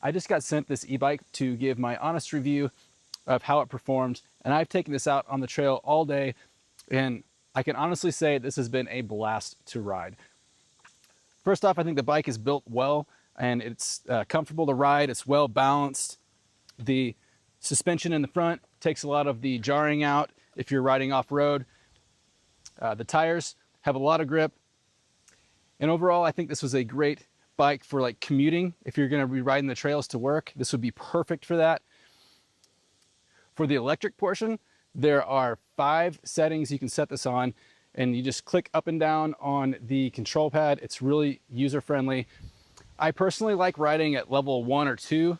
I just got sent this e-bike to give my honest review of how it performed, and I've taken this out on the trail all day, and I can honestly say this has been a blast to ride. First off, I think the bike is built well, and it's comfortable to ride. It's well balanced. The suspension in the front takes a lot of the jarring out if you're riding off-road. The tires have a lot of grip, and overall I think this was a great bike for like commuting. If you're going to be riding the trails to work, this would be perfect for that. For the electric portion, there are 5 settings you can set this on, and you just click up and down on the control pad. It's really user-friendly. I personally like riding at level 1 or 2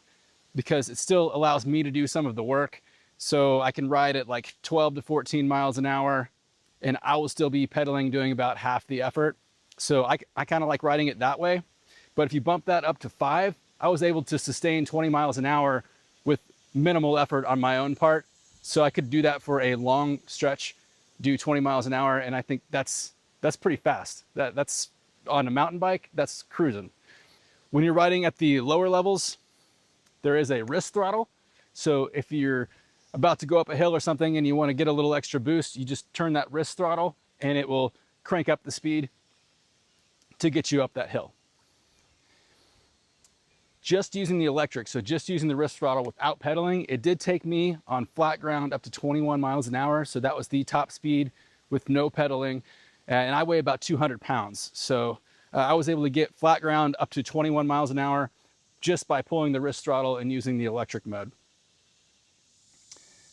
because it still allows me to do some of the work. So I can ride at like 12 to 14 miles an hour, and I will still be pedaling, doing about half the effort. So I kind of like riding it that way. But if you bump that up to 5, I was able to sustain 20 miles an hour with minimal effort on my own part. So I could do that for a long stretch, do 20 miles an hour, and I think that's pretty fast. That's on a mountain bike, that's cruising. When you're riding at the lower levels, there is a wrist throttle. So if you're about to go up a hill or something and you want to get a little extra boost, you just turn that wrist throttle and it will crank up the speed to get you up that hill. Just using the electric, so just using the wrist throttle without pedaling, it did take me on flat ground up to 21 miles an hour. So that was the top speed with no pedaling. And I weigh about 200 pounds. So I was able to get flat ground up to 21 miles an hour just by pulling the wrist throttle and using the electric mode.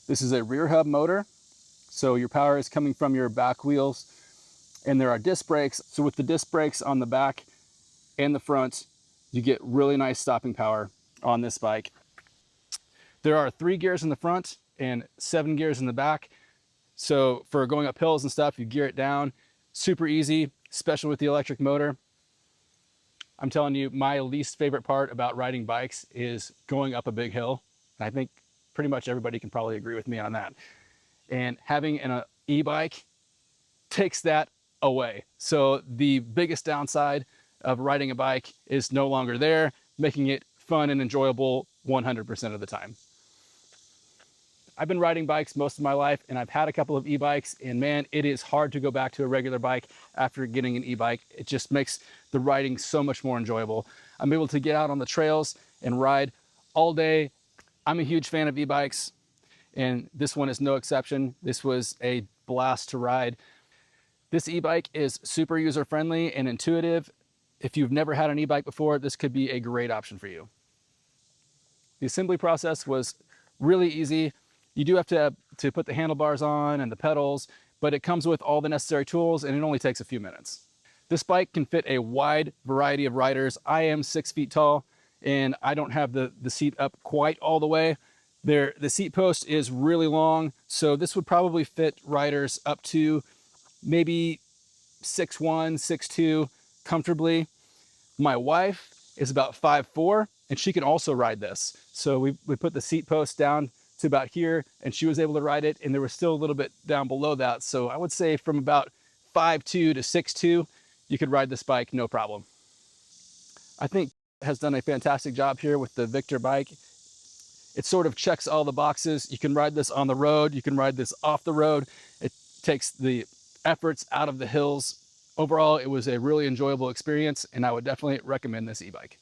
This is a rear hub motor. So your power is coming from your back wheels, and there are disc brakes. So with the disc brakes on the back and the front, you get really nice stopping power on this bike. There are 3 gears in the front and 7 gears in the back. So for going up hills and stuff, you gear it down. Super easy, especially with the electric motor. I'm telling you, my least favorite part about riding bikes is going up a big hill. And I think pretty much everybody can probably agree with me on that. And having an e-bike takes that away. So the biggest downside of riding a bike is no longer there, making it fun and enjoyable 100% of the time. I've been riding bikes most of my life, and I've had a couple of e-bikes, and man, it is hard to go back to a regular bike after getting an e-bike. It just makes the riding so much more enjoyable. I'm able to get out on the trails and ride all day. I'm a huge fan of e-bikes, and this one is no exception. This was a blast to ride. This e-bike is super user-friendly and intuitive. If you've never had an e-bike before, this could be a great option for you. The assembly process was really easy. You do have to put the handlebars on and the pedals, but it comes with all the necessary tools, and it only takes a few minutes. This bike can fit a wide variety of riders. I am 6 feet tall, and I don't have the seat up quite all the way. The seat post is really long, so this would probably fit riders up to maybe 6'1", 6'2", comfortably. My wife is about 5'4", and she can also ride this. So we put the seat post down to about here, and she was able to ride it, and there was still a little bit down below that. So I would say from about 5'2" to 6'2", you could ride this bike no problem. I think has done a fantastic job here with the Victor bike. It sort of checks all the boxes. You can ride this on the road, you can ride this off the road. It takes the efforts out of the hills. Overall, it was a really enjoyable experience, and I would definitely recommend this e-bike.